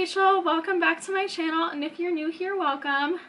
Rachel, welcome back to my channel, and if you're new here, welcome.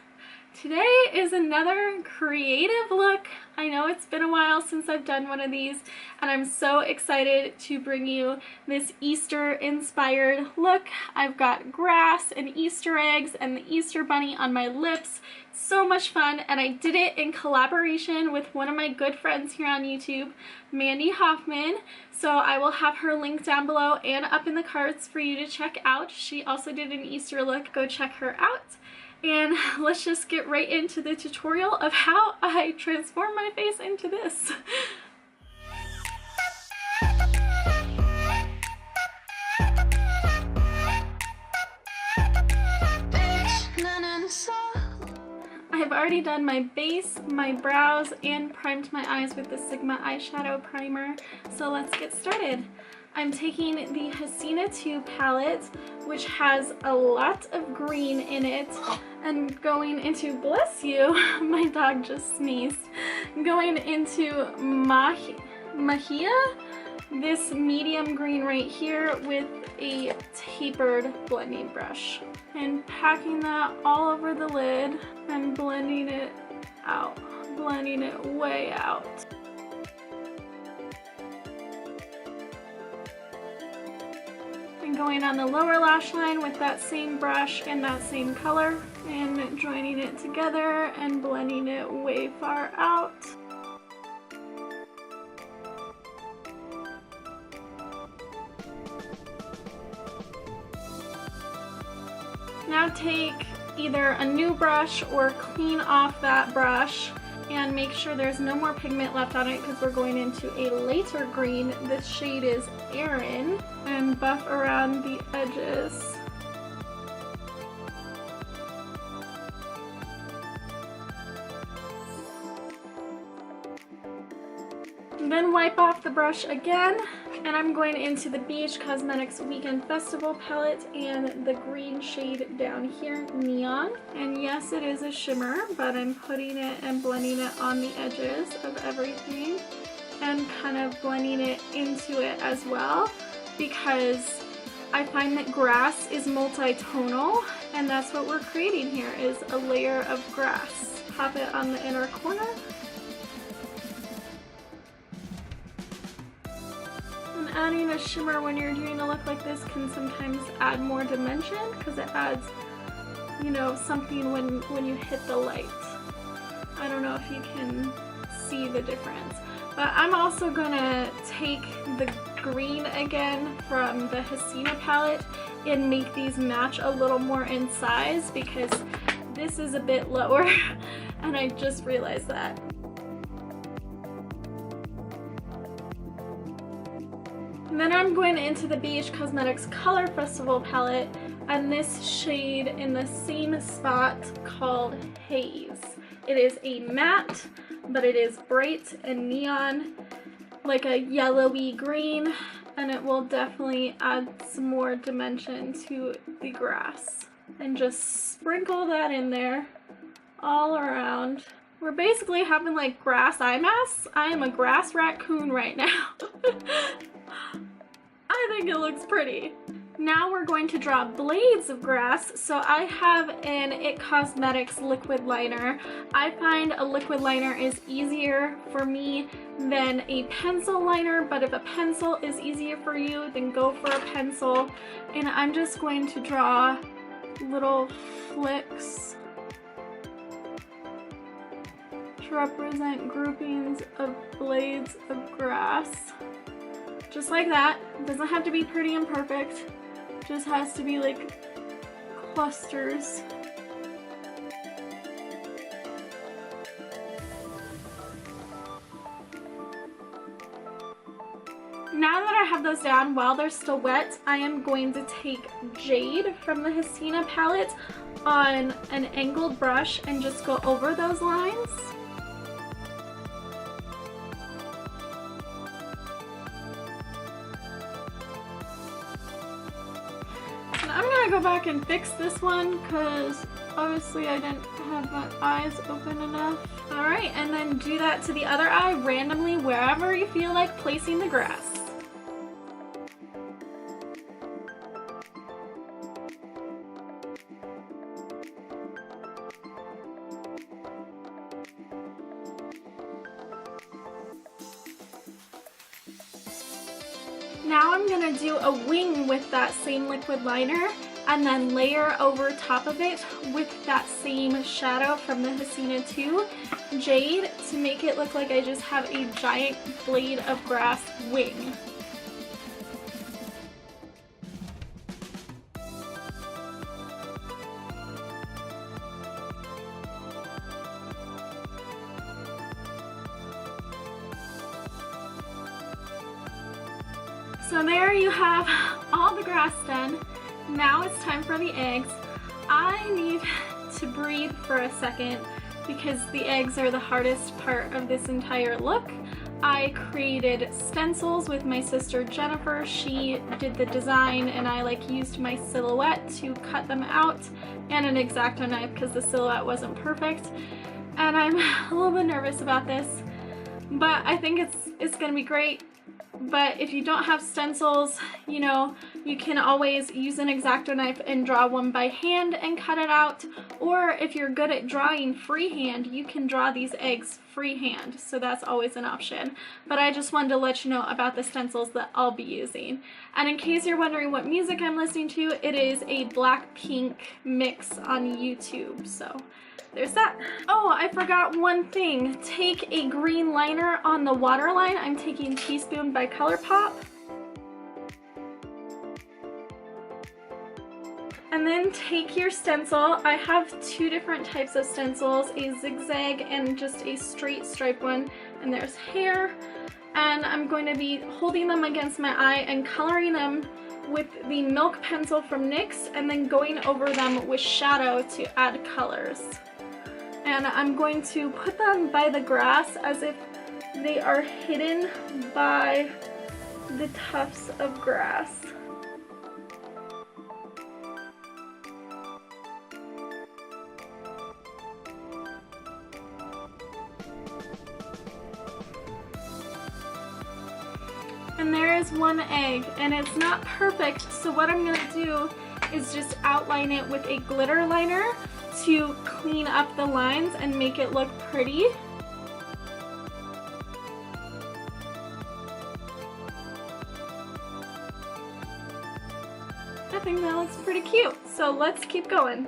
Today is another creative look. I know it's been a while since I've done one of these, and I'm so excited to bring you this Easter inspired look. I've got grass and Easter eggs and the Easter bunny on my lips. So much fun, and I did it in collaboration with one of my good friends here on YouTube, Mandi Hoffman. So I will have her link down below and up in the cards for you to check out. She also did an Easter look. Go check her out. And let's just get right into the tutorial of how I transform my face into this. I've already done my base, my brows, and primed my eyes with the Sigma eyeshadow primer. So let's get started. I'm taking the Hasina 2 palette, which has a lot of green in it, and going into, bless you, my dog just sneezed, going into Mahia, this medium green right here with a tapered blending brush, and packing that all over the lid and blending it out, blending it way out. And going on the lower lash line with that same brush and that same color, and joining it together and blending it way far out. Now take either a new brush or clean off that brush and make sure there's no more pigment left on it, because we're going into a lighter green. This shade is Arin, and buff around the edges. And then wipe off the brush again, and I'm going into the BH Cosmetics Weekend Festival palette and the green shade down here, Neon. And yes, it is a shimmer, but I'm putting it and blending it on the edges of everything and kind of blending it into it as well, because I find that grass is multi-tonal, and that's what we're creating here, is a layer of grass. Pop it on the inner corner. Adding a shimmer when you're doing a look like this can sometimes add more dimension, because it adds, you know, something when you hit the light. I don't know if you can see the difference. But I'm also gonna take the green again from the Hasina palette and make these match a little more in size, because this is a bit lower and I just realized that. And then I'm going into the BH Cosmetics Color Festival palette, and this shade in the same spot called Haze. It is a matte, but it is bright and neon, like a yellowy green, and it will definitely add some more dimension to the grass. And just sprinkle that in there all around. We're basically having like grass eye masks. I am a grass raccoon right now. I think it looks pretty. Now we're going to draw blades of grass. So I have an IT Cosmetics liquid liner. I find a liquid liner is easier for me than a pencil liner, but if a pencil is easier for you, then go for a pencil. And I'm just going to draw little flicks to represent groupings of blades of grass. Just like that. It doesn't have to be pretty and perfect. It just has to be like clusters. Now that I have those down, while they're still wet, I am going to take Jade from the Hasina palette on an angled brush and just go over those lines. I'm gonna go back and fix this one because obviously I didn't have my eyes open enough. Alright, and then do that to the other eye randomly wherever you feel like placing the grass. Now I'm gonna do a wing with that same liquid liner and then layer over top of it with that same shadow from the Hasina 2 Jade to make it look like I just have a giant blade of grass wing. So there you have all the grass done. Now it's time for the eggs. I need to breathe for a second because the eggs are the hardest part of this entire look. I created stencils with my sister Jennifer. She did the design and I used my silhouette to cut them out, and an X-Acto knife because the silhouette wasn't perfect. And I'm a little bit nervous about this, but I think it's gonna be great. But if you don't have stencils, you know, you can always use an X-Acto knife and draw one by hand and cut it out. Or if you're good at drawing freehand, you can draw these eggs freehand. So that's always an option. But I just wanted to let you know about the stencils that I'll be using. And in case you're wondering what music I'm listening to, it is a Blackpink mix on YouTube. So there's that. Oh, I forgot one thing. Take a green liner on the waterline. I'm taking Teaspoon by ColourPop. And then take your stencil. I have two different types of stencils, a zigzag and just a straight stripe one. And there's hair. And I'm going to be holding them against my eye and coloring them with the Milk pencil from NYX and then going over them with shadow to add colors. And I'm going to put them by the grass as if they are hidden by the tufts of grass. And there is one egg, and it's not perfect, so what I'm going to do is just outline it with a glitter liner to clean up the lines and make it look pretty. I think that looks pretty cute, so let's keep going.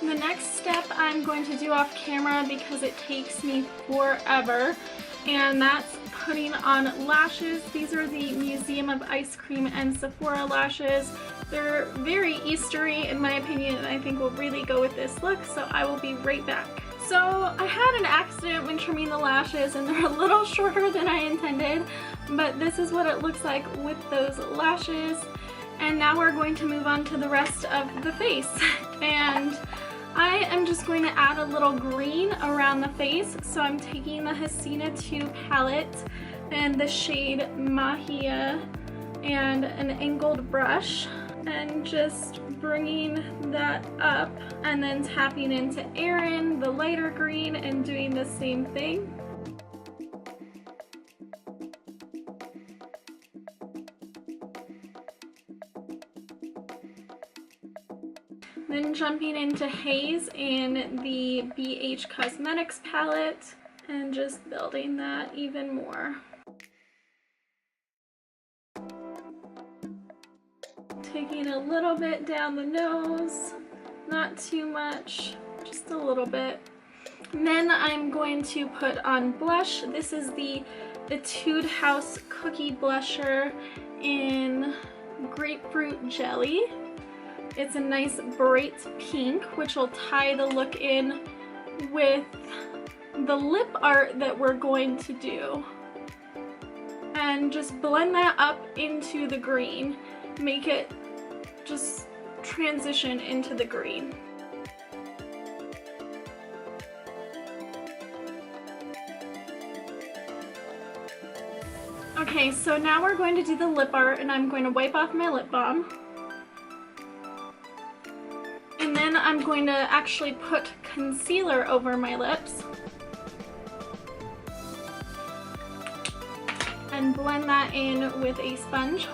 The next step I'm going to do off camera because it takes me forever, and that's putting on lashes. These are the Museum of Ice Cream and Sephora lashes. They're very Eastery in my opinion, and I think will really go with this look, so I will be right back. So I had an accident when trimming the lashes and they're a little shorter than I intended, but this is what it looks like with those lashes. And now we're going to move on to the rest of the face. And I am just going to add a little green around the face. So I'm taking the Hasina 2 palette and the shade Mahia and an angled brush and just bringing that up and then tapping into Erin, the lighter green, and doing the same thing. Then jumping into Haze in the BH Cosmetics palette and just building that even more. Taking a little bit down the nose, not too much, just a little bit. And then I'm going to put on blush. This is the Etude House Cookie Blusher in Grapefruit Jelly. It's a nice bright pink, which will tie the look in with the lip art that we're going to do. And just blend that up into the green. Make it just transition into the green. Okay, so now we're going to do the lip art, and I'm going to wipe off my lip balm. And then I'm going to actually put concealer over my lips. and blend that in with a sponge.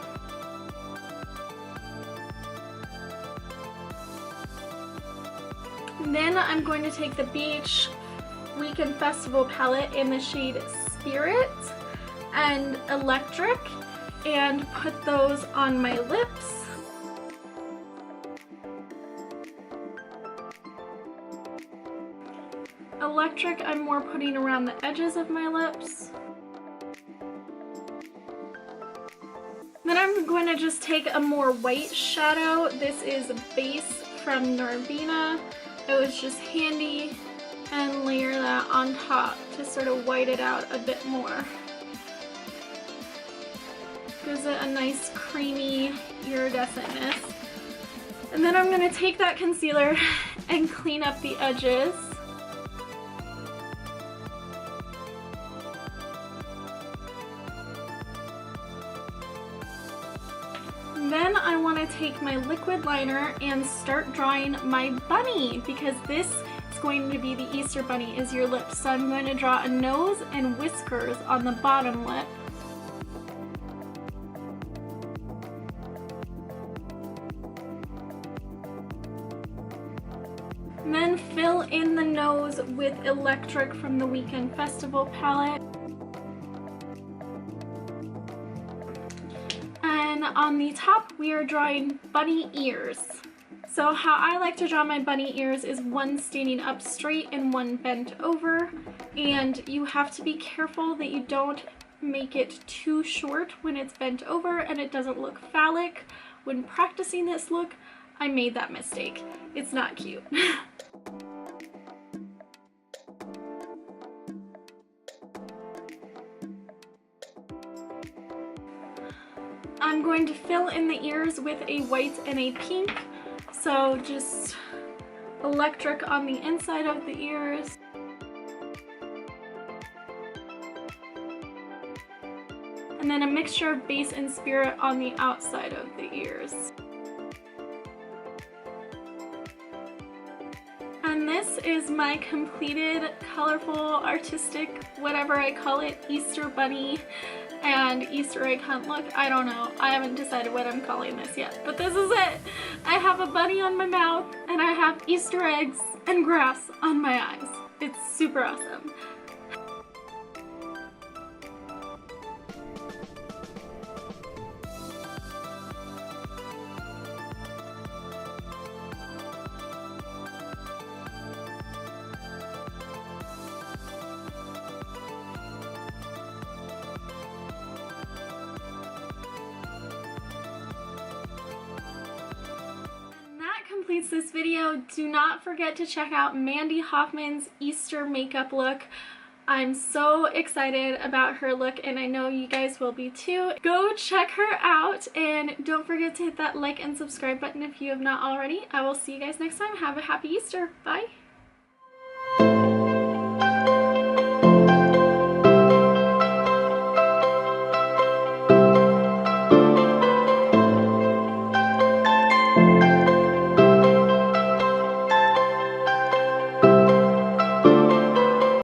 Then I'm going to take the Beach Weekend Festival palette in the shade Spirit and Electric and put those on my lips. Electric I'm more putting around the edges of my lips. Then I'm going to just take a more white shadow. This is Base from Narvina. It was just handy, and layer that on top to sort of white it out a bit more. Gives it a nice creamy iridescentness. And then I'm going to take that concealer and clean up the edges. Then I want to take my liquid liner and start drawing my bunny, because this is going to be the Easter bunny is your lips. So I'm going to draw a nose and whiskers on the bottom lip. And then fill in the nose with Electric from the Weekend Festival palette. And on the top, we are drawing bunny ears. So how I like to draw my bunny ears is one standing up straight and one bent over. And you have to be careful that you don't make it too short when it's bent over and it doesn't look phallic. When practicing this look, I made that mistake. It's not cute. I'm going to fill in the ears with a white and a pink. So just Electric on the inside of the ears. And then a mixture of Base and Spirit on the outside of the ears. And this is my completed, colorful, artistic, whatever I call it, Easter bunny and Easter egg hunt look. I don't know. I haven't decided what I'm calling this yet, but this is it. I have a bunny on my mouth and I have Easter eggs and grass on my eyes. It's super awesome. Completes this video. Do not forget to check out Mandi Hoffman's Easter makeup look. I'm so excited about her look and I know you guys will be too. Go check her out and don't forget to hit that like and subscribe button if you have not already. I will see you guys next time. Have a happy Easter. Bye.